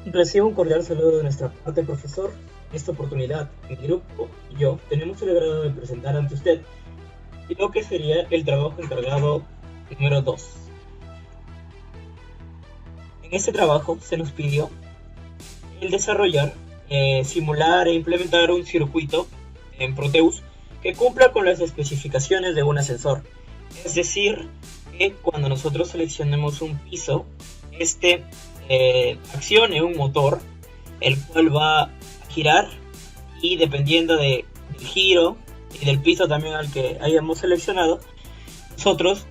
Recibo un cordial saludo de nuestra parte, profesor. En esta oportunidad, mi grupo y yo tenemos el agrado de presentar ante usted lo que sería el trabajo encargado número 2. En este trabajo se nos pidió el desarrollar, simular e implementar un circuito en Proteus que cumpla con las especificaciones de un ascensor. Es decir, que cuando nosotros seleccionemos un piso, accione un motor, el cual va a girar, y dependiendo del giro y del piso también al que hayamos seleccionado, nosotros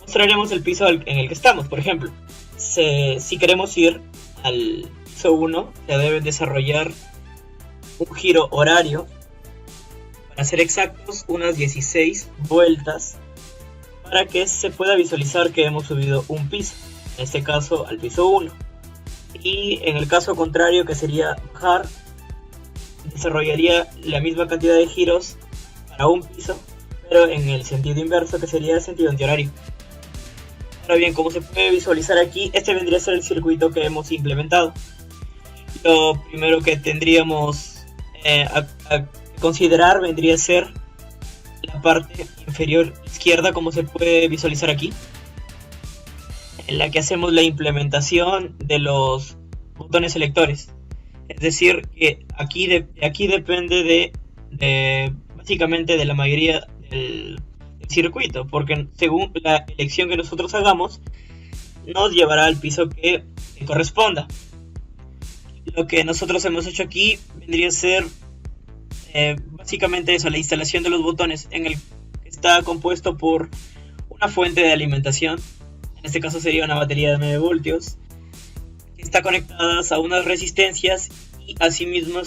mostraremos el piso en el que estamos. Por ejemplo, si queremos ir al piso 1, se debe desarrollar un giro horario, para ser exactos unas 16 vueltas, para que se pueda visualizar que hemos subido un piso, en este caso al piso 1. Y en el caso contrario, que sería bajar, desarrollaría la misma cantidad de giros para un piso, pero en el sentido inverso, que sería el sentido antihorario. Ahora bien, como se puede visualizar aquí, este vendría a ser el circuito que hemos implementado. Lo primero que tendríamos a considerar vendría a ser la parte inferior izquierda, como se puede visualizar aquí, en la que hacemos la implementación de los botones selectores. Es decir, que aquí depende básicamente de la mayoría del circuito, porque según la elección que nosotros hagamos, nos llevará al piso que corresponda. Lo que nosotros hemos hecho aquí vendría a ser básicamente eso, la instalación de los botones, en el que está compuesto por una fuente de alimentación. En este caso sería una batería de 9 voltios, que está conectadas a unas resistencias, y asimismo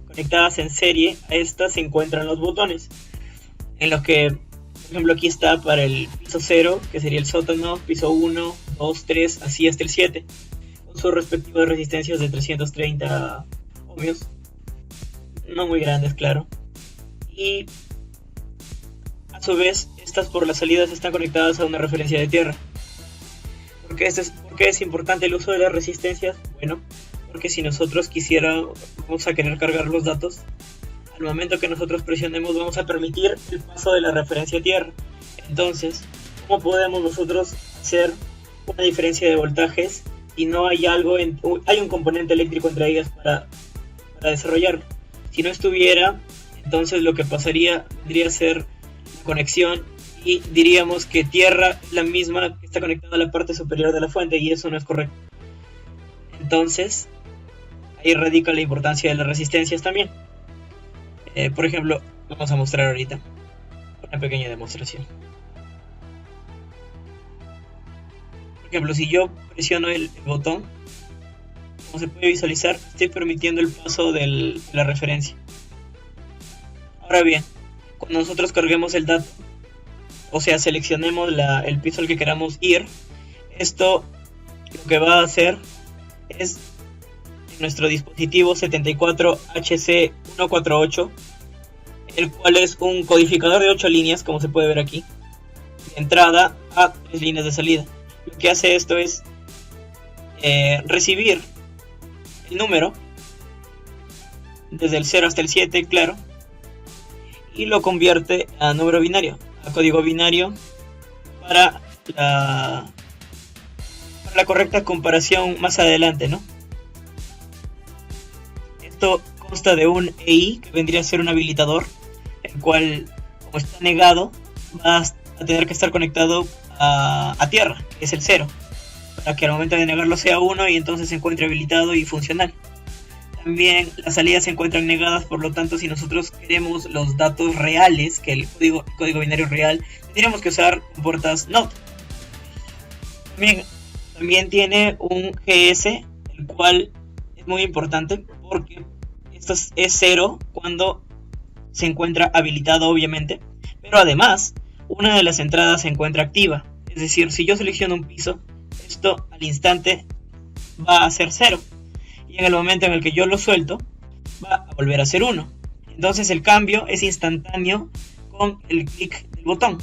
conectadas en serie a estas se encuentran los botones, en los que, por ejemplo, aquí está para el piso 0, que sería el sótano, piso 1, 2, 3, así hasta el 7, con sus respectivas resistencias de 330 ohmios, no muy grandes, claro. Y a su vez, estas por las salidas están conectadas a una referencia de tierra. ¿Por qué es importante el uso de las resistencias? Bueno, porque si nosotros vamos a querer cargar los datos, al momento que nosotros presionemos vamos a permitir el paso de la referencia a tierra. Entonces, ¿cómo podemos nosotros hacer una diferencia de voltajes si no hay hay un componente eléctrico entre ellas para desarrollarlo? Si no estuviera, entonces lo que pasaría vendría a ser la conexión, y diríamos que tierra es la misma que está conectada a la parte superior de la fuente, y eso no es correcto. Entonces, ahí radica la importancia de las resistencias también. Por ejemplo, vamos a mostrar ahorita una pequeña demostración. Por ejemplo, si yo presiono el botón, como se puede visualizar, estoy permitiendo el paso de la referencia. Ahora bien, cuando nosotros carguemos el dato, o sea, seleccionemos el piso al que queramos ir, esto lo que va a hacer es nuestro dispositivo 74HC148, el cual es un codificador de 8 líneas, como se puede ver aquí, de entrada a 3 líneas de salida. Lo que hace esto es recibir el número desde el 0 hasta el 7, claro, y lo convierte a número binario, a código binario, para la correcta comparación más adelante, ¿no? Esto consta de un EI, que vendría a ser un habilitador, el cual, como está negado, va a tener que estar conectado a tierra, que es el 0, para que al momento de negarlo sea 1 y entonces se encuentre habilitado y funcional. También las salidas se encuentran negadas, por lo tanto, si nosotros queremos los datos reales, que el código binario real, tendríamos que usar puertas NOT. También tiene un GS, el cual es muy importante porque esto es 0 cuando se encuentra habilitado, obviamente, pero además una de las entradas se encuentra activa. Es decir, si yo selecciono un piso, esto al instante va a ser 0, y en el momento en el que yo lo suelto va a volver a ser 1. Entonces el cambio es instantáneo con el clic del botón.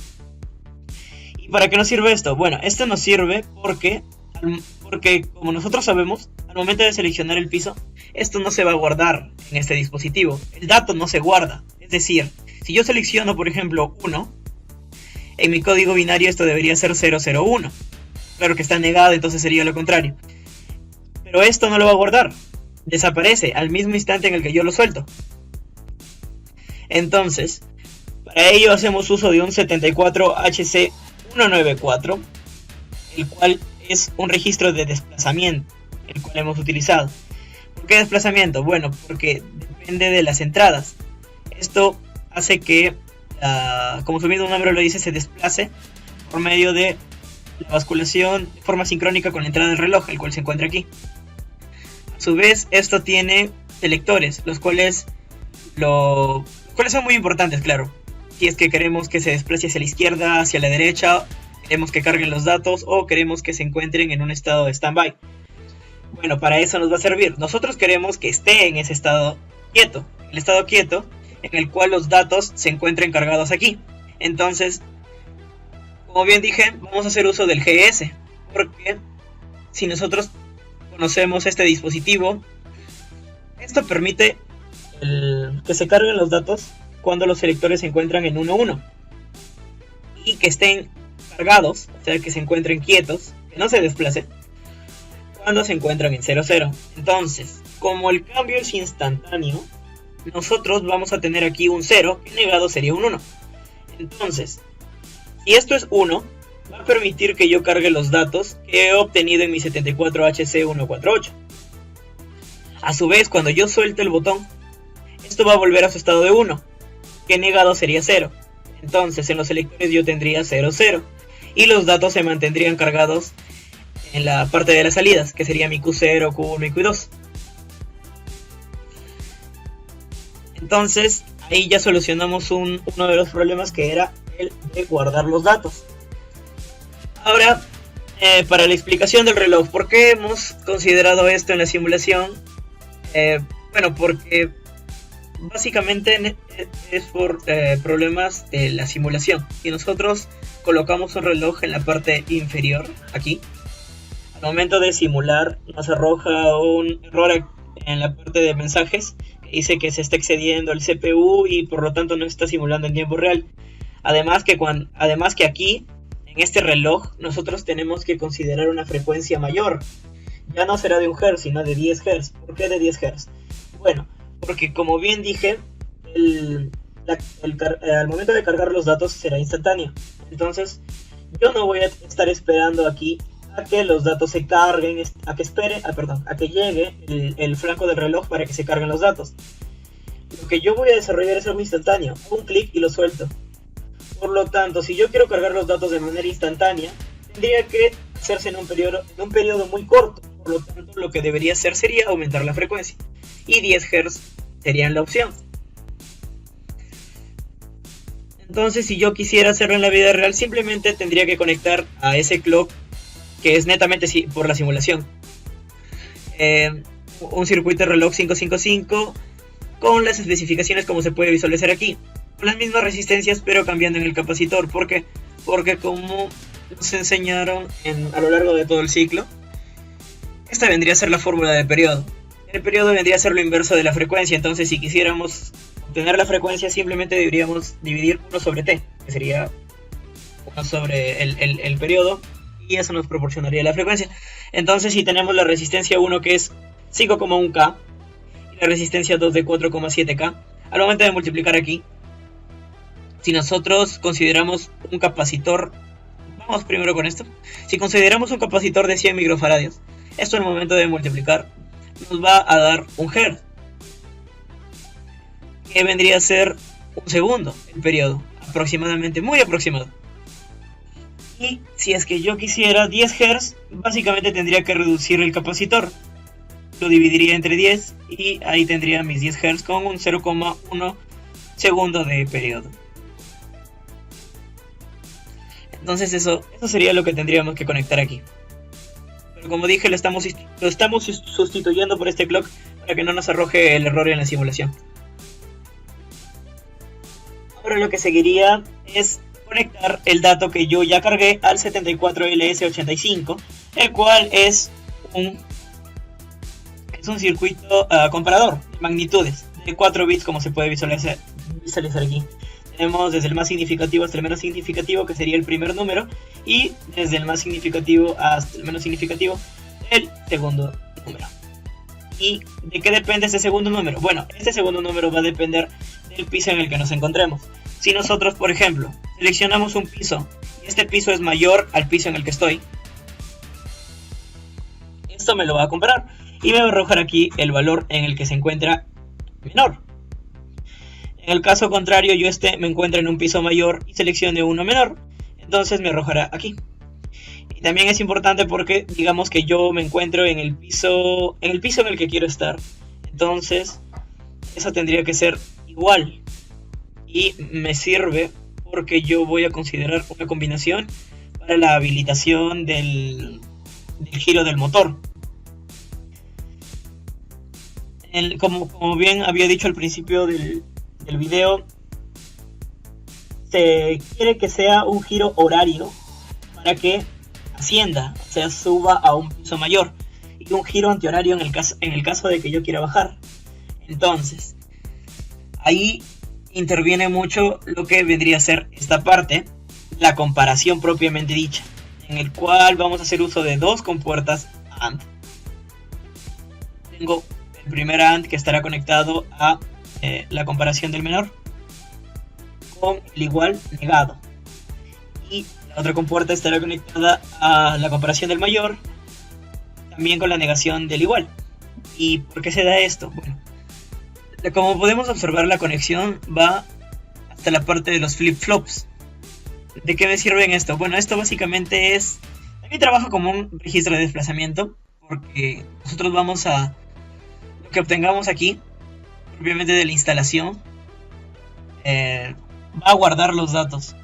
¿Y para qué nos sirve esto? Bueno, esto nos sirve porque Porque como nosotros sabemos, al momento de seleccionar el piso, esto no se va a guardar en este dispositivo. El dato no se guarda. Es decir, si yo selecciono por ejemplo 1, en mi código binario esto debería ser 001. Claro que está negado, entonces sería lo contrario. Pero esto no lo va a guardar. Desaparece al mismo instante en el que yo lo suelto. Entonces, para ello hacemos uso de un 74HC194, el cual es un registro de desplazamiento, el cual hemos utilizado. ¿Por qué desplazamiento? Bueno, porque depende de las entradas. Esto hace que, como su mismo nombre lo dice, se desplace por medio de la basculación de forma sincrónica con la entrada del reloj, el cual se encuentra aquí. A su vez, esto tiene selectores, los cuales son muy importantes, claro. Si es que queremos que se desplace hacia la izquierda, hacia la derecha, queremos que carguen los datos o queremos que se encuentren en un estado de standby. Bueno, para eso nos va a servir. Nosotros queremos que esté en ese estado quieto, el estado quieto en el cual los datos se encuentren cargados aquí. Entonces, como bien dije, vamos a hacer uso del GS, porque si nosotros conocemos este dispositivo, esto permite que se carguen los datos cuando los selectores se encuentran en 1.1 y que estén cargados, o sea que se encuentren quietos, que no se desplacen cuando se encuentran en 0.0. Entonces, como el cambio es instantáneo, nosotros vamos a tener aquí un 0, que negado sería un 1. Entonces, si esto es 1, va a permitir que yo cargue los datos que he obtenido en mi 74HC148. A su vez, cuando yo suelte el botón, esto va a volver a su estado de 1, que negado sería 0. Entonces en los selectores yo tendría 0,0 y los datos se mantendrían cargados en la parte de las salidas, que sería mi Q0, Q1 y Q2. Entonces ahí ya solucionamos uno de los problemas, que era el de guardar los datos. Ahora, para la explicación del reloj, ¿por qué hemos considerado esto en la simulación? Bueno, porque básicamente es por problemas de la simulación. Si nosotros colocamos un reloj en la parte inferior, aquí, al momento de simular nos arroja un error en la parte de mensajes que dice que se está excediendo el CPU y por lo tanto no está simulando en tiempo real. Además que aquí, en este reloj, nosotros tenemos que considerar una frecuencia mayor. Ya no será de 1 Hz, sino de 10 Hz. ¿Por qué de 10 Hz? Bueno, porque como bien dije, al momento de cargar los datos será instantáneo. Entonces yo no voy a estar esperando aquí a que los datos se carguen, a que llegue el flanco del reloj para que se carguen los datos. Lo que yo voy a desarrollar es algo instantáneo, un clic y lo suelto. Por lo tanto, si yo quiero cargar los datos de manera instantánea, tendría que hacerse en un periodo muy corto. Por lo tanto, lo que debería hacer sería aumentar la frecuencia, y 10 Hz serían la opción. Entonces, si yo quisiera hacerlo en la vida real, simplemente tendría que conectar a ese clock, que es netamente por la simulación, un circuito de reloj 555 con las especificaciones como se puede visualizar aquí, con las mismas resistencias pero cambiando en el capacitor. ¿Por qué? Porque como nos enseñaron a lo largo de todo el ciclo, esta vendría a ser la fórmula de periodo. El periodo vendría a ser lo inverso de la frecuencia. Entonces, si quisiéramos obtener la frecuencia, simplemente deberíamos dividir 1 sobre t, que sería 1 sobre el periodo, y eso nos proporcionaría la frecuencia. Entonces, si tenemos la resistencia 1, que es 5,1K, y la resistencia 2 de 4,7K, al momento de multiplicar aquí, si nosotros consideramos un capacitor, vamos primero con esto, si consideramos un capacitor de 100 microfaradios, esto al momento de multiplicar nos va a dar 1 Hz, que vendría a ser un segundo el periodo, aproximadamente, muy aproximado. Y si es que yo quisiera 10 Hz, básicamente tendría que reducir el capacitor, lo dividiría entre 10 y ahí tendría mis 10 Hz con un 0,1 segundo de periodo. Entonces eso sería lo que tendríamos que conectar aquí. Pero como dije, lo estamos sustituyendo por este clock para que no nos arroje el error en la simulación. Ahora lo que seguiría es conectar el dato que yo ya cargué al 74LS85, el cual es un circuito comparador de magnitudes de 4 bits, como se puede visualizar aquí. Tenemos desde el más significativo hasta el menos significativo, que sería el primer número, y desde el más significativo hasta el menos significativo, el segundo número. ¿Y de qué depende este segundo número? Bueno, este segundo número va a depender del piso en el que nos encontremos. Si nosotros, por ejemplo, seleccionamos un piso y este piso es mayor al piso en el que estoy, esto me lo va a comparar y me va a arrojar aquí el valor en el que se encuentra menor. En el caso contrario, yo me encuentro en un piso mayor y seleccione uno menor, entonces me arrojará aquí. Y también es importante porque digamos que yo me encuentro en el piso en el que quiero estar, entonces eso tendría que ser igual, y me sirve porque yo voy a considerar una combinación para la habilitación del giro del motor. Como bien había dicho al principio del video, se quiere que sea un giro horario para que ascienda, o sea, suba a un piso mayor, y un giro antihorario en el caso de que yo quiera bajar. Entonces, ahí interviene mucho lo que vendría a ser esta parte, la comparación propiamente dicha, en el cual vamos a hacer uso de dos compuertas AND. Tengo el primer AND que estará conectado a la comparación del menor con el igual negado, y la otra compuerta estará conectada a la comparación del mayor también con la negación del igual. ¿Y por qué se da esto? Bueno, como podemos observar, la conexión va hasta la parte de los flip-flops. ¿De qué me sirve esto? Bueno, esto básicamente también trabaja como un registro de desplazamiento, porque nosotros vamos a lo que obtengamos aquí propiamente de la instalación, va a guardar los datos.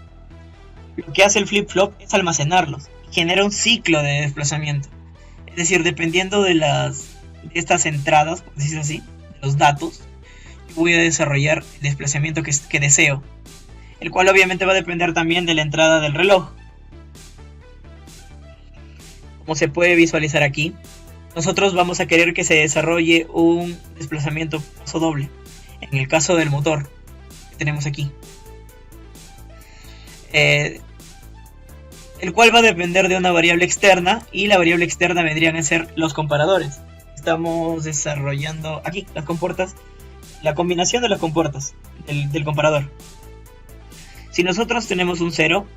Lo que hace el flip-flop es almacenarlos y genera un ciclo de desplazamiento. Es decir, dependiendo de estas entradas, por decirlo así, de los datos, voy a desarrollar el desplazamiento que deseo, el cual obviamente va a depender también de la entrada del reloj. Como se puede visualizar aquí, nosotros vamos a querer que se desarrolle un desplazamiento paso doble, en el caso del motor que tenemos aquí, el cual va a depender de una variable externa, y la variable externa vendrían a ser los comparadores. Estamos desarrollando aquí las compuertas, la combinación de las compuertas del comparador. Si nosotros tenemos un 0,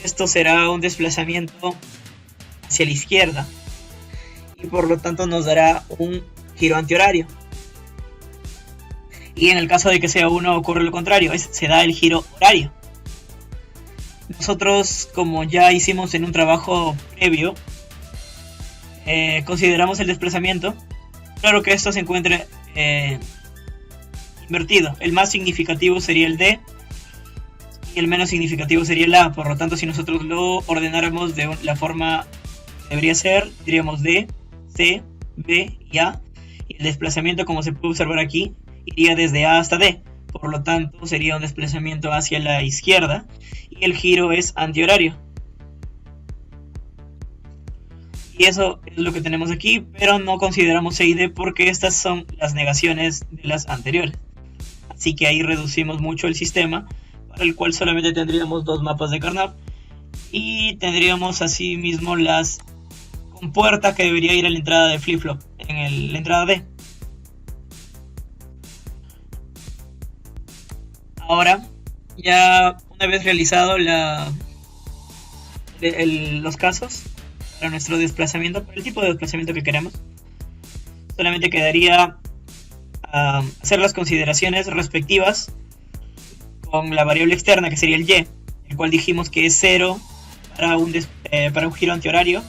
esto será un desplazamiento hacia la izquierda, y por lo tanto nos dará un giro antihorario. Y en el caso de que sea 1 ocurre lo contrario, se da el giro horario. Nosotros, como ya hicimos en un trabajo previo, consideramos el desplazamiento. Claro que esto se encuentre invertido. El más significativo sería el D y el menos significativo sería el A. Por lo tanto, si nosotros lo ordenáramos de la forma que debería ser, diríamos D, C, B y A. Y el desplazamiento, como se puede observar aquí, iría desde A hasta D. Por lo tanto, sería un desplazamiento hacia la izquierda, y el giro es antihorario. Y eso es lo que tenemos aquí, pero no consideramos C y D porque estas son las negaciones de las anteriores. Así que ahí reducimos mucho el sistema, para el cual solamente tendríamos dos mapas de Carnap, y tendríamos así mismo las compuertas que debería ir a la entrada de flip-flop, en la entrada D. Ahora, ya una vez realizado los casos para nuestro desplazamiento, para el tipo de desplazamiento que queremos, solamente quedaría hacer las consideraciones respectivas con la variable externa, que sería el Y, el cual dijimos que es 0 para un giro antihorario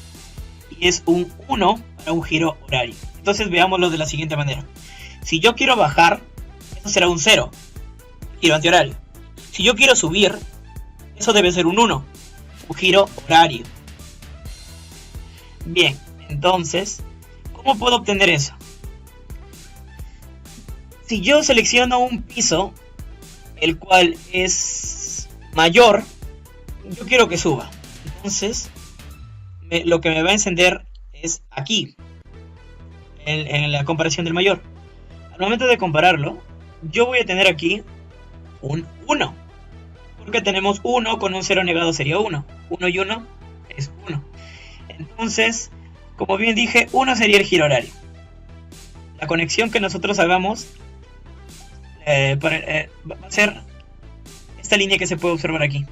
y es un 1 para un giro horario. Entonces veámoslo de la siguiente manera. Si yo quiero bajar, eso será un 0, giro antihorario. Si yo quiero subir, eso debe ser un 1, un giro horario. Bien, entonces, ¿cómo puedo obtener eso? Si yo selecciono un piso, el cual es mayor, yo quiero que suba. Entonces, lo que me va a encender es aquí, en la comparación del mayor. Al momento de compararlo, yo voy a tener aquí un 1. Porque tenemos 1 con un 0 negado sería 1. 1 y 1 es 1. Entonces, como bien dije, 1 sería el giro horario. La conexión que nosotros hagamos va a ser esta línea que se puede observar aquí.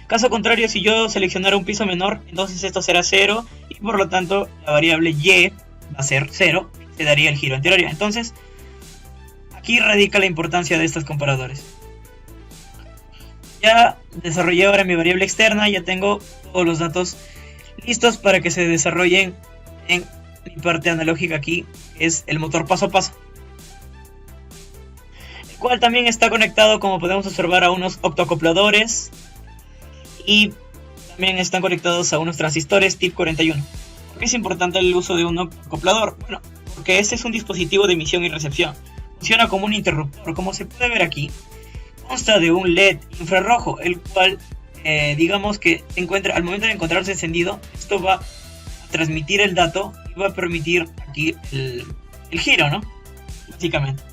Caso contrario, si yo seleccionara un piso menor, entonces esto será 0 y por lo tanto la variable y va a ser 0, se daría el giro antihorario. Entonces, aquí radica la importancia de estos comparadores. Ya desarrollé ahora mi variable externa, ya tengo todos los datos listos para que se desarrollen en mi parte analógica aquí, que es el motor paso a paso. El cual también está conectado, como podemos observar, a unos optoacopladores y también están conectados a unos transistores TIP 41. ¿Por qué es importante el uso de un optoacoplador? Bueno, porque este es un dispositivo de emisión y recepción. Funciona como un interruptor, como se puede ver aquí. Consta de un LED infrarrojo, el cual, digamos que se encuentra, al momento de encontrarse encendido, esto va a transmitir el dato y va a permitir aquí el giro, ¿no? Básicamente.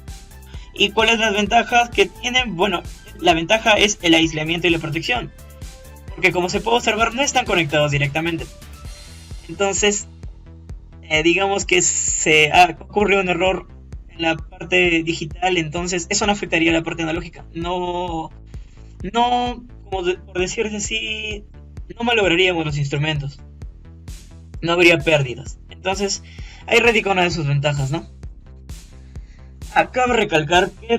¿Y cuáles las ventajas que tienen? Bueno, la ventaja es el aislamiento y la protección. Porque como se puede observar, no están conectados directamente. Entonces, digamos que se ocurre un error en la parte digital, entonces eso no afectaría a la parte analógica. No, por decirse así, no malograríamos los instrumentos. No habría pérdidas. Entonces, ahí radica una de sus ventajas, ¿no? Cabe recalcar que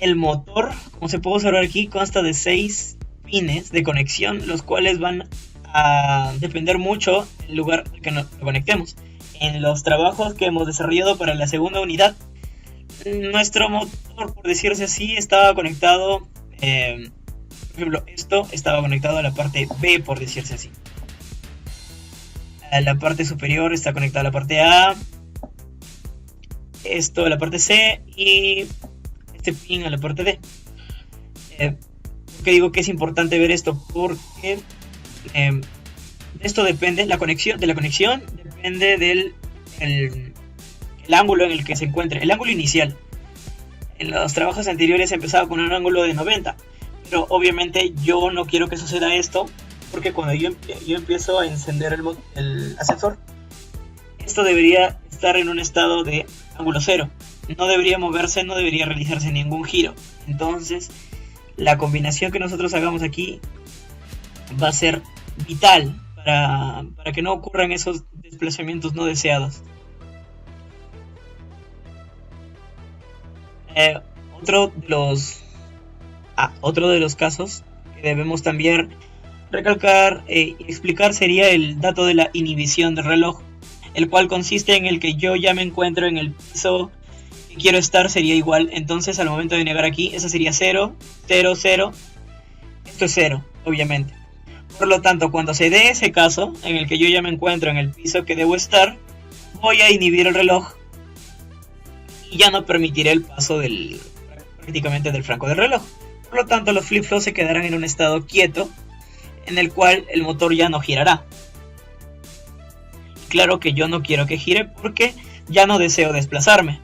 el motor, como se puede observar aquí, consta de 6 pines de conexión, los cuales van a depender mucho del lugar al que nos conectemos. En los trabajos que hemos desarrollado para la segunda unidad, nuestro motor, por decirse así, estaba conectado, por ejemplo, esto estaba conectado a la parte B, por decirse así. A la parte superior está conectada a la parte A, esto a la parte C y este pin a la parte D. Que digo que es importante ver esto porque esto depende, de la conexión depende del el ángulo en el que se encuentre, el ángulo inicial. En los trabajos anteriores empezaba con un ángulo de 90, pero obviamente yo no quiero que suceda esto, porque cuando yo empiezo a encender el ascensor, esto debería estar en un estado de ángulo cero, no debería moverse, no debería realizarse ningún giro. Entonces la combinación que nosotros hagamos aquí va a ser vital para que no ocurran esos desplazamientos no deseados. Otro de los casos que debemos también recalcar y explicar sería el dato de la inhibición del reloj, el cual consiste en el que yo ya me encuentro en el piso que quiero estar, sería igual. Entonces al momento de negar aquí, eso sería 0, 0, 0. Esto es 0, obviamente. Por lo tanto, cuando se dé ese caso en el que yo ya me encuentro en el piso que debo estar, voy a inhibir el reloj y ya no permitiré el paso prácticamente del franco del reloj. Por lo tanto, los flip-flops se quedarán en un estado quieto en el cual el motor ya no girará. Claro que yo no quiero que gire porque ya no deseo desplazarme.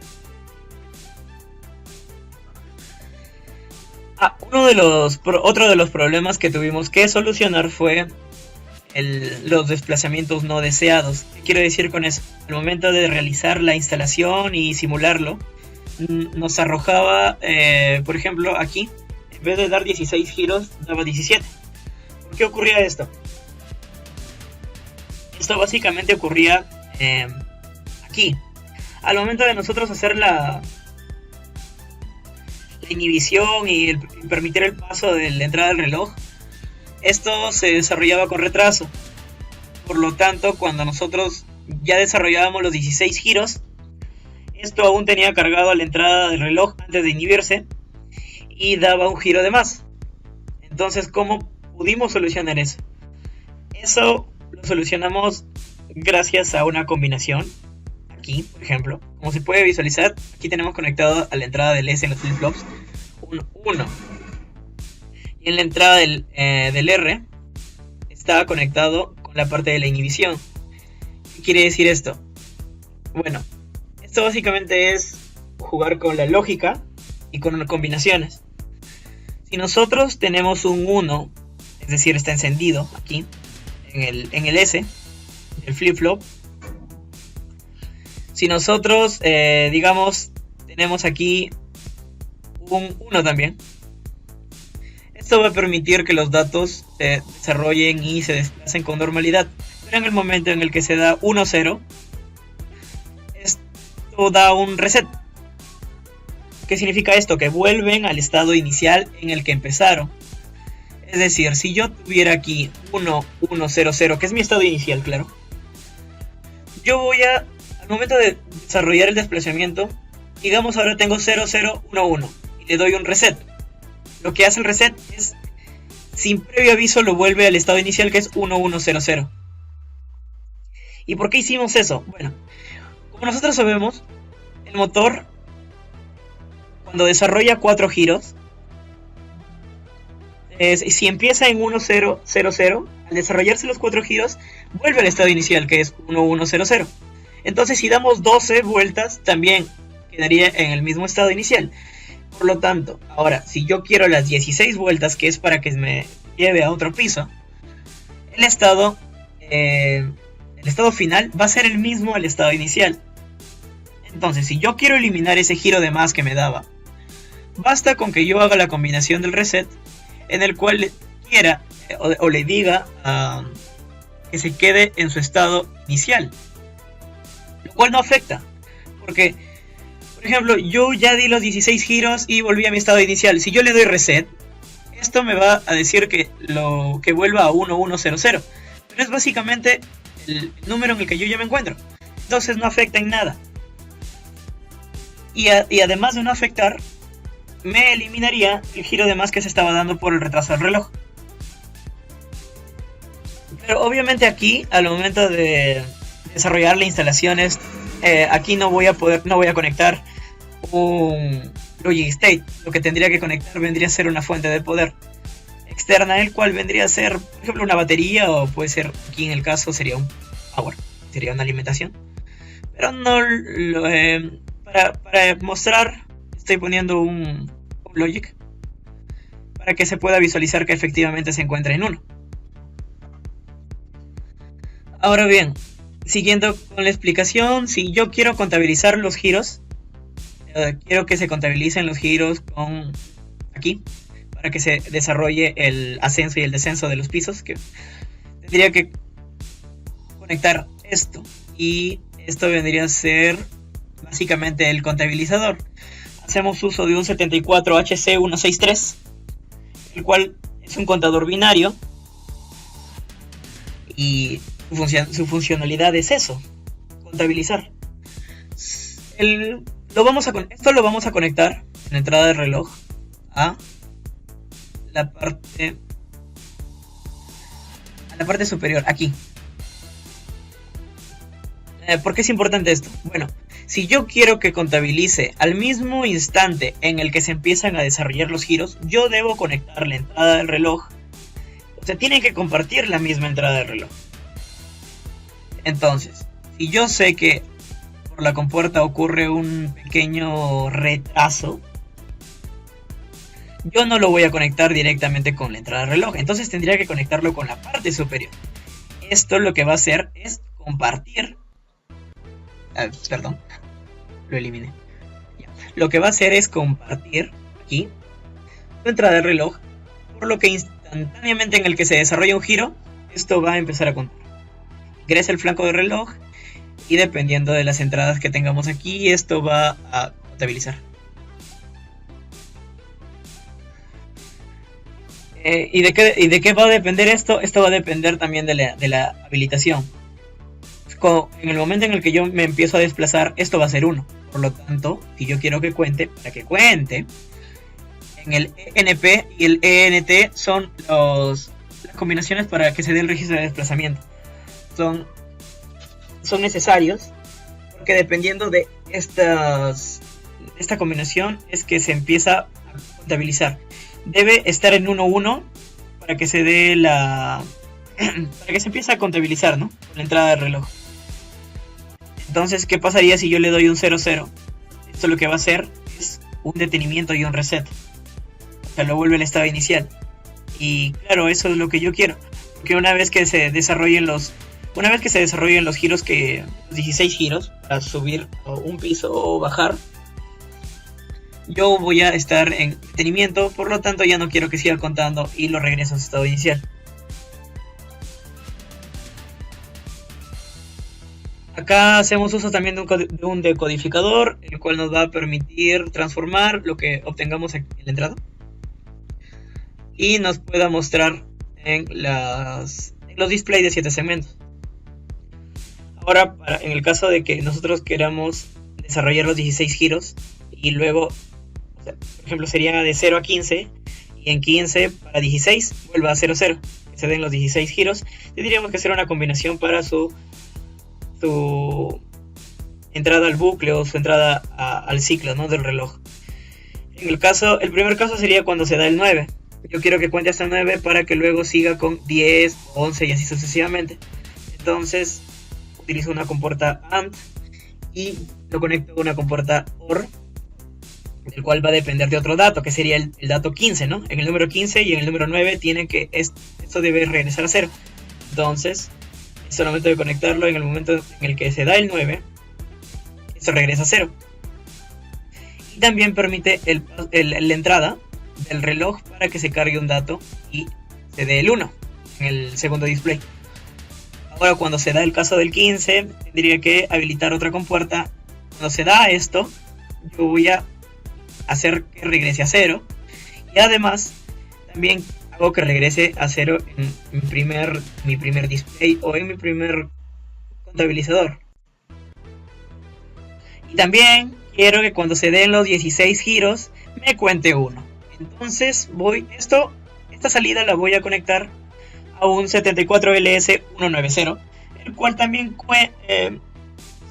Otro de los problemas que tuvimos que solucionar fue los desplazamientos no deseados. ¿Qué quiero decir con eso? Al momento de realizar la instalación y simularlo, nos arrojaba, por ejemplo, aquí, en vez de dar 16 giros, daba 17. ¿Por qué ocurría esto? Esto básicamente ocurría aquí. Al momento de nosotros hacer la inhibición y permitir el paso de la entrada del reloj, esto se desarrollaba con retraso. Por lo tanto, cuando nosotros ya desarrollábamos los 16 giros, esto aún tenía cargado a la entrada del reloj antes de inhibirse y daba un giro de más. Entonces, ¿cómo pudimos solucionar eso? Eso lo solucionamos gracias a una combinación. Aquí, por ejemplo, como se puede visualizar, aquí tenemos conectado a la entrada del S en los flip-flops un 1. Y en la entrada del R está conectado con la parte de la inhibición. ¿Qué quiere decir esto? Bueno, esto básicamente es jugar con la lógica y con combinaciones. Si nosotros tenemos un 1, es decir, está encendido aquí, en el S, el flip-flop. Si nosotros, digamos, tenemos aquí un 1 también, esto va a permitir que los datos se desarrollen y se desplacen con normalidad. Pero en el momento en el que se da 1-0, esto da un reset. ¿Qué significa esto? Que vuelven al estado inicial en el que empezaron. Es decir, si yo tuviera aquí 1-1-0-0, que es mi estado inicial, claro, yo voy a, al momento de desarrollar el desplazamiento, digamos ahora tengo 0-0-1-1 y le doy un reset. Lo que hace el reset es, sin previo aviso, lo vuelve al estado inicial, que es 1-1-0-0. ¿Y por qué hicimos eso? Bueno, como nosotros sabemos, el motor, cuando desarrolla 4 giros, si empieza en 1-0-0-0, al desarrollarse los 4 giros, vuelve al estado inicial, que es 1-1-0-0. Entonces, si damos 12 vueltas, también quedaría en el mismo estado inicial. Por lo tanto, ahora, si yo quiero las 16 vueltas, que es para que me lleve a otro piso, el estado final va a ser el mismo al estado inicial. Entonces, si yo quiero eliminar ese giro de más que me daba, basta con que yo haga la combinación del reset, en el cual le quiera o le diga que se quede en su estado inicial, lo cual no afecta, porque, por ejemplo, yo ya di los 16 giros y volví a mi estado inicial. Si yo le doy reset, esto me va a decir que vuelva a 1-1-0-0, pero es básicamente el número en el que yo ya me encuentro, entonces no afecta en nada. Y además de no afectar, me eliminaría el giro de más que se estaba dando por el retraso del reloj. Pero obviamente aquí, al momento de desarrollar la instalación, aquí no voy a conectar un Logic State. Lo que tendría que conectar vendría a ser una fuente de poder externa, el cual vendría a ser, por ejemplo, una batería, o puede ser, aquí en el caso sería un power, sería una alimentación. Pero no para mostrar, estoy poniendo un Logic para que se pueda visualizar que efectivamente se encuentra en 1. Ahora bien, siguiendo con la explicación, si yo quiero contabilizar los giros, quiero que se contabilicen los giros con aquí, para que se desarrolle el ascenso y el descenso de los pisos, que tendría que conectar esto, y esto vendría a ser básicamente el contabilizador. Hacemos uso de un 74HC163, el cual es un contador binario, y su funcionalidad es eso, contabilizar. Esto lo vamos a conectar en la entrada del reloj a la parte superior, aquí. ¿Por qué es importante esto? Bueno, si yo quiero que contabilice al mismo instante en el que se empiezan a desarrollar los giros, yo debo conectar la entrada del reloj. O sea, tienen que compartir la misma entrada del reloj. Entonces, si yo sé que por la compuerta ocurre un pequeño retraso, yo no lo voy a conectar directamente con la entrada del reloj. Entonces tendría que conectarlo con la parte superior. Esto lo que va a hacer es compartir. Perdón, lo eliminé. Ya. Lo que va a hacer es compartir aquí su entrada del reloj, por lo que instantáneamente en el que se desarrolla un giro, esto va a empezar a contar. Ingresa el flanco del reloj y dependiendo de las entradas que tengamos aquí, esto va a contabilizar. ¿Y de qué va a depender esto? Esto va a depender también de la habilitación. En el momento en el que yo me empiezo a desplazar, esto va a ser 1. Por lo tanto, si yo quiero que cuente, para que cuente, en el ENP y el ENT son las combinaciones para que se dé el registro de desplazamiento. Son necesarios porque dependiendo de esta combinación es que se empieza a contabilizar. Debe estar en 1-1 para que se dé para que se empiece a contabilizar, ¿no? Con la entrada del reloj. Entonces, ¿qué pasaría si yo le doy un 00? Esto lo que va a hacer es un detenimiento y un reset. O sea, lo vuelve al estado inicial. Y claro, eso es lo que yo quiero. Porque una vez que se desarrollen los giros, los 16 giros, para subir un piso o bajar, yo voy a estar en detenimiento, por lo tanto ya no quiero que siga contando y lo regreso a su estado inicial. Acá hacemos uso también de un decodificador, el cual nos va a permitir transformar lo que obtengamos en la entrada y nos pueda mostrar en los displays de 7 segmentos. Ahora, en el caso de que nosotros queramos desarrollar los 16 giros y luego, por ejemplo, sería de 0 a 15 y en 15 para 16 vuelva a 0, 0, que se den los 16 giros, tendríamos que hacer una combinación para su entrada al bucle o su entrada al ciclo, ¿no?, del reloj. El primer caso sería cuando se da el 9. Yo quiero que cuente hasta 9 para que luego siga con 10, 11 y así sucesivamente. Entonces utilizo una compuerta AND y lo conecto a una compuerta OR, el cual va a depender de otro dato, que sería el dato 15, ¿no? En el número 15 y en el número 9 esto debe regresar a 0. Entonces es el momento de conectarlo en el momento en el que se da el 9, esto regresa a 0. Y también permite la entrada del reloj para que se cargue un dato y se dé el 1 en el segundo display. Ahora, cuando se da el caso del 15, tendría que habilitar otra compuerta. Cuando se da esto, yo voy a hacer que regrese a 0 y además también hago que regrese a 0 en mi primer display o en mi primer contabilizador. Y también quiero que cuando se den los 16 giros me cuente 1. Entonces esta salida la voy a conectar a un 74LS190, el cual también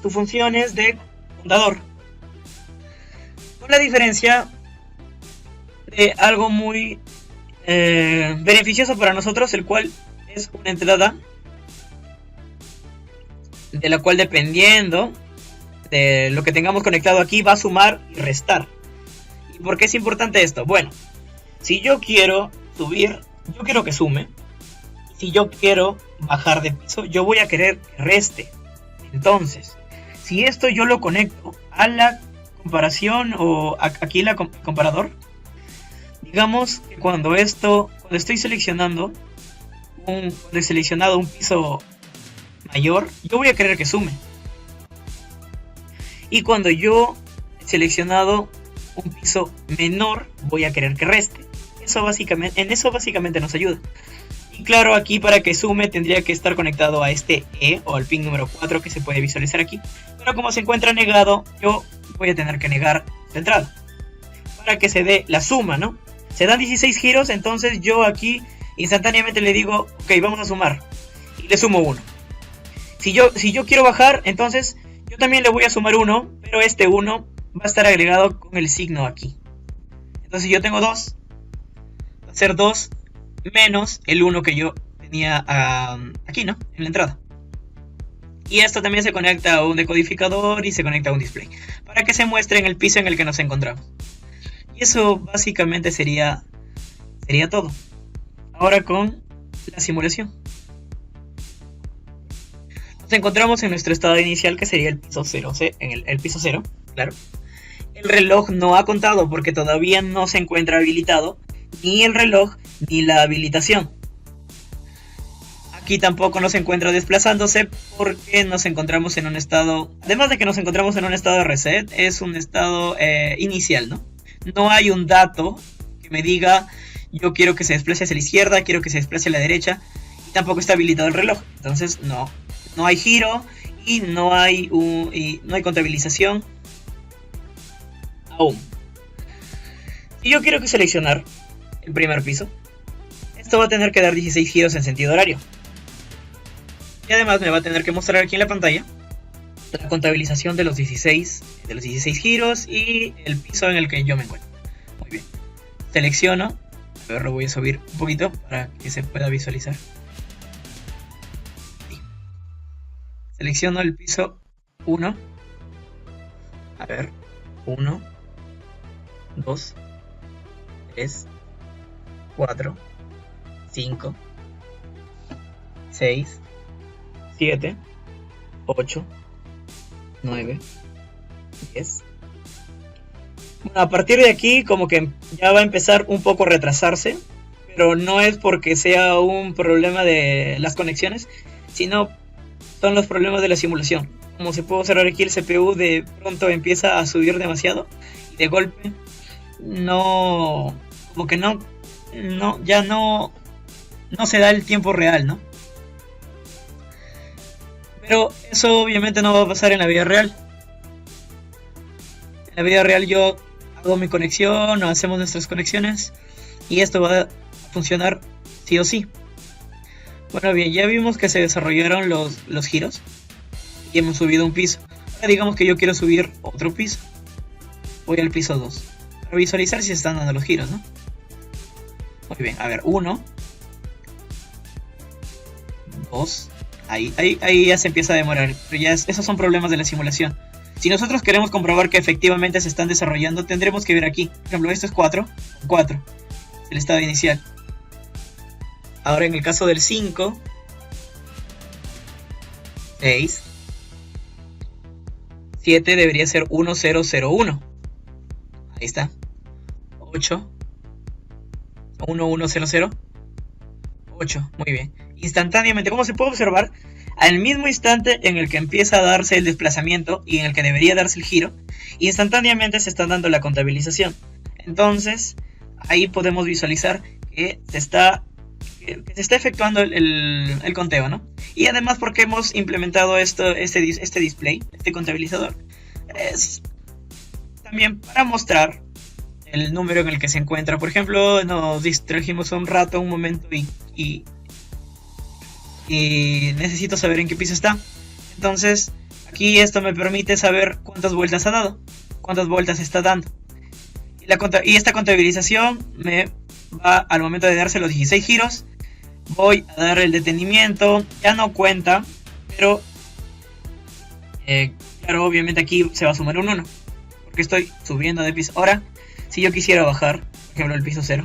su función es de contador, con la diferencia de algo muy beneficioso para nosotros, el cual es una entrada de la cual, dependiendo de lo que tengamos conectado aquí, va a sumar y restar. ¿Y por qué es importante esto? Bueno, si yo quiero subir, yo quiero que sume. Si yo quiero bajar de piso, yo voy a querer que reste. Entonces, si esto yo lo conecto a la comparación o aquí el comparador, digamos que cuando estoy seleccionado un piso mayor, yo voy a querer que sume. Y cuando yo he seleccionado un piso menor, voy a querer que reste. En eso básicamente nos ayuda. Y claro, aquí para que sume tendría que estar conectado a este E o al pin número 4 que se puede visualizar aquí. Pero como se encuentra negado, yo voy a tener que negar la entrada para que se dé la suma, ¿no? Se dan 16 giros, entonces yo aquí instantáneamente le digo, ok, vamos a sumar. Y le sumo 1. Si yo quiero bajar, entonces yo también le voy a sumar 1, pero este 1 va a estar agregado con el signo aquí. Entonces yo tengo 2. Va a ser 2 menos el 1 que yo tenía aquí, ¿no? En la entrada. Y esto también se conecta a un decodificador y se conecta a un display para que se muestre en el piso en el que nos encontramos. Y eso básicamente sería todo. Ahora con la simulación. Nos encontramos en nuestro estado inicial, que sería el piso 0, el piso 0, claro. El reloj no ha contado porque todavía no se encuentra habilitado ni el reloj ni la habilitación. Aquí tampoco nos encuentra desplazándose porque nos encontramos en un estado, además de que nos encontramos en un estado de reset, es un estado inicial, ¿no? No hay un dato que me diga yo quiero que se desplace hacia la izquierda, quiero que se desplace a la derecha, y tampoco está habilitado el reloj. Entonces no hay giro y no hay contabilización aún. Si yo quiero seleccionar el primer piso, esto va a tener que dar 16 giros en sentido horario. Y además me va a tener que mostrar aquí en la pantalla la contabilización de los 16 giros y el piso en el que yo me encuentro. Muy bien. Selecciono. A ver, lo voy a subir un poquito para que se pueda visualizar. Sí. Selecciono el piso 1, a ver, 1, 2, 3, 4, 5, 6, 7, 8, 9, 10. Bueno, a partir de aquí como que ya va a empezar un poco a retrasarse, pero no es porque sea un problema de las conexiones, sino son los problemas de la simulación. Como se puede observar aquí, el CPU de pronto empieza a subir demasiado y de golpe no, como que ya no se da el tiempo real, ¿no? Pero eso obviamente no va a pasar en la vida real. En la vida real yo hago mi conexión o hacemos nuestras conexiones y esto va a funcionar sí o sí. Bueno, bien, ya vimos que se desarrollaron los giros y hemos subido un piso. Ahora digamos que yo quiero subir otro piso. Voy al piso 2 para visualizar si se están dando los giros, ¿no? Muy bien, a ver, 1, 2, ahí ya se empieza a demorar, pero ya esos son problemas de la simulación. Si nosotros queremos comprobar que efectivamente se están desarrollando, tendremos que ver aquí. Por ejemplo, esto es 4, el estado inicial. Ahora en el caso del 5, 6, 7 debería ser 1, 0, 0, 1. Ahí está. 8, 1, 1, 0, 0, 8. Muy bien. Instantáneamente, como se puede observar, al mismo instante en el que empieza a darse el desplazamiento y en el que debería darse el giro, instantáneamente se está dando la contabilización. Entonces, ahí podemos visualizar que se está efectuando el conteo, ¿no? Y además porque hemos implementado este display, este contabilizador, es también para mostrar el número en el que se encuentra. Por ejemplo, nos distrajimos un momento y necesito saber en qué piso está. Entonces aquí esto me permite saber cuántas vueltas ha dado, cuántas vueltas está dando, y esta contabilización me va, al momento de darse los 16 giros, voy a dar el detenimiento. Ya no cuenta, pero claro, obviamente aquí se va a sumar un 1 porque estoy subiendo de piso. Ahora, si yo quisiera bajar, por ejemplo, el piso 0,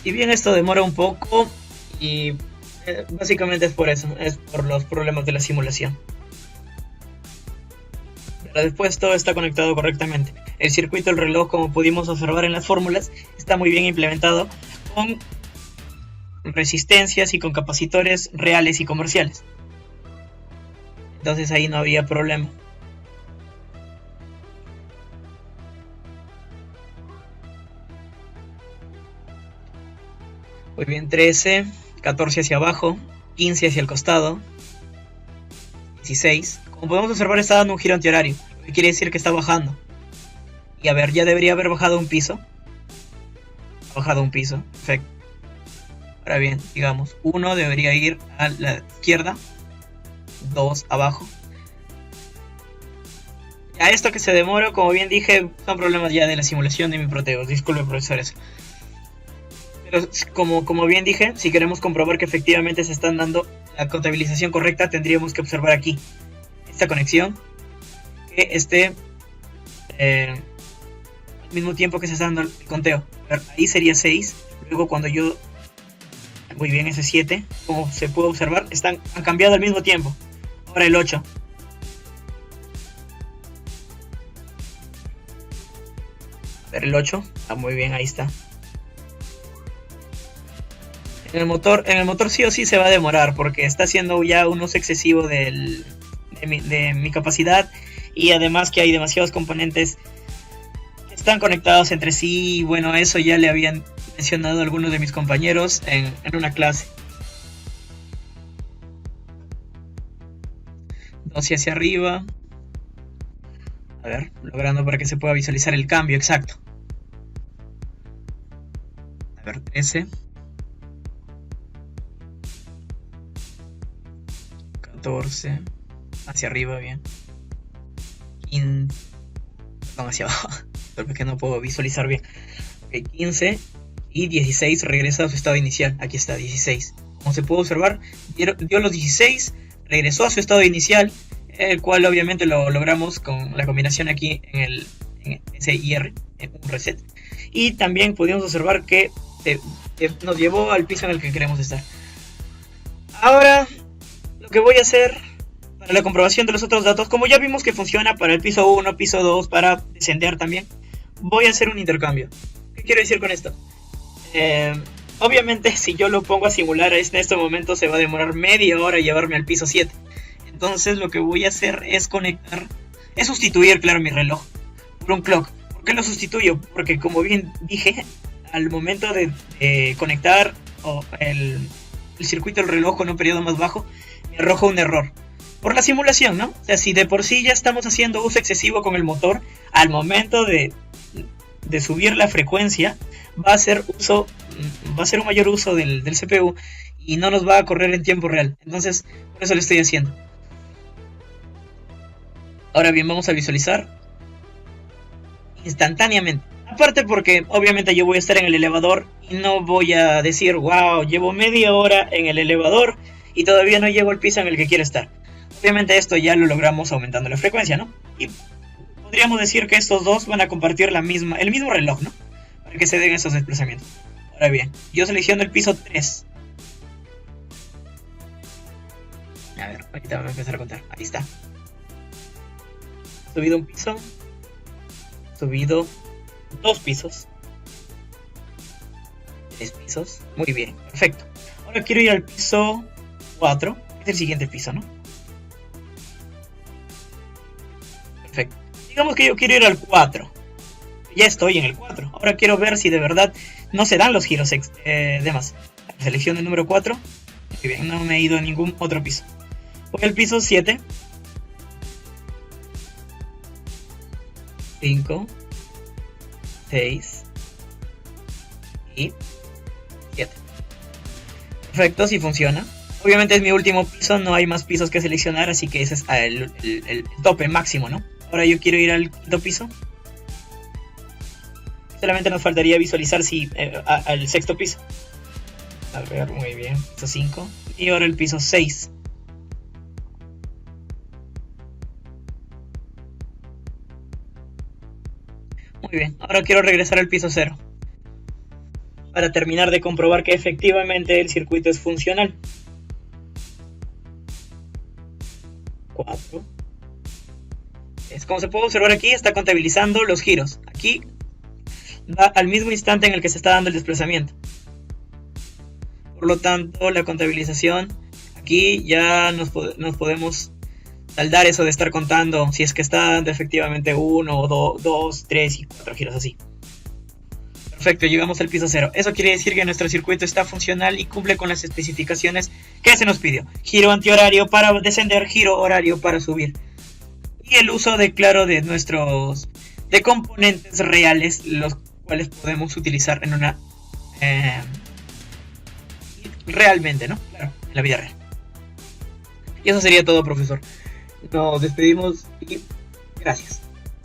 y bien, esto demora un poco y básicamente es por eso, es por los problemas de la simulación. Pero después todo está conectado correctamente. El circuito del reloj, como pudimos observar en las fórmulas, está muy bien implementado con resistencias y con capacitores reales y comerciales. Entonces ahí no había problema. Muy bien, 13, 14 hacia abajo, 15 hacia el costado, 16. Como podemos observar, está dando un giro antihorario, lo que quiere decir que está bajando. Y a ver, ya debería haber bajado un piso. Ha bajado un piso, perfecto. Ahora bien, digamos, 1 debería ir a la izquierda, 2 abajo. Ya esto que se demora, como bien dije, son problemas ya de la simulación de mi Proteus. Disculpe, profesores. Pero como bien dije, si queremos comprobar que efectivamente se están dando la contabilización correcta, tendríamos que observar aquí esta conexión que esté al mismo tiempo que se está dando el conteo. Ahí sería 6. Luego cuando yo... Muy bien, ese 7, como se puede observar, han cambiado al mismo tiempo. Ahora el 8. El 8, muy bien, ahí está. En el motor sí o sí se va a demorar porque está haciendo ya un uso excesivo de mi capacidad, y además que hay demasiados componentes que están conectados entre sí. Y bueno, eso ya le habían mencionado algunos de mis compañeros en una clase. 12 hacia arriba. A ver, logrando para que se pueda visualizar el cambio exacto. A ver, 13. 14. Hacia arriba, bien. 15. Perdón, hacia abajo. Porque no puedo visualizar bien. Ok, 15. Y 16 regresa a su estado inicial. Aquí está, 16. como se puede observar, dio los 16, regresó a su estado inicial, el cual obviamente lo logramos con la combinación aquí en SIR, en un reset. Y también pudimos observar que nos llevó al piso en el que queremos estar. Ahora, lo que voy a hacer para la comprobación de los otros datos, como ya vimos que funciona para el piso 1, piso 2, para descender también, voy a hacer un intercambio. ¿Qué quiero decir con esto? Obviamente si yo lo pongo a simular en este momento se va a demorar media hora llevarme al piso 7. Entonces lo que voy a hacer es sustituir, claro, mi reloj por un clock. ¿Por qué lo sustituyo? Porque como bien dije, al momento de conectar el circuito del reloj con un periodo más bajo, me arroja un error. Por la simulación, ¿no? O sea, si de por sí ya estamos haciendo uso excesivo con el motor, al momento de subir la frecuencia, va a ser un mayor uso del CPU y no nos va a correr en tiempo real. Entonces, por eso lo estoy haciendo. Ahora bien, vamos a visualizar instantáneamente. Aparte porque obviamente yo voy a estar en el elevador y no voy a decir, wow, llevo media hora en el elevador y todavía no llego al piso en el que quiero estar. Obviamente esto ya lo logramos aumentando la frecuencia, ¿no? Y podríamos decir que estos dos van a compartir el mismo reloj, ¿no? Para que se den esos desplazamientos. Ahora bien, yo selecciono el piso 3. A ver, ahorita voy a empezar a contar. Ahí está. Subido un piso. Subido 2 pisos. 3 pisos. Muy bien, perfecto. Ahora quiero ir al piso 4. Es el siguiente piso, ¿no? Perfecto. Digamos que yo quiero ir al 4. Ya estoy en el 4. Ahora quiero ver si de verdad no se dan los giros demás. Selecciono el número 4. Muy bien, no me he ido a ningún otro piso. Voy al piso 7. 5. 6. Y 7. Perfecto, sí funciona. Obviamente es mi último piso, no hay más pisos que seleccionar, así que ese es el tope máximo, ¿no? Ahora yo quiero ir al quinto piso. Solamente nos faltaría visualizar al sexto piso. A ver, muy bien. Piso 5. Y ahora el piso 6. Muy bien. Ahora quiero regresar al piso 0. Para terminar de comprobar que efectivamente el circuito es funcional. 4. Como se puede observar aquí, está contabilizando los giros. Aquí va al mismo instante en el que se está dando el desplazamiento. Por lo tanto, la contabilización, aquí ya nos podemos saldar eso de estar contando si es que está dando efectivamente 1, 2, 3 y 4 giros así. Perfecto, llegamos al piso 0. Eso quiere decir que nuestro circuito está funcional y cumple con las especificaciones que se nos pidió. Giro antihorario para descender, giro horario para subir. Y el uso de componentes reales, los cuales podemos utilizar en una realmente, ¿no? Claro, en la vida real. Y eso sería todo, profesor. Nos despedimos y gracias.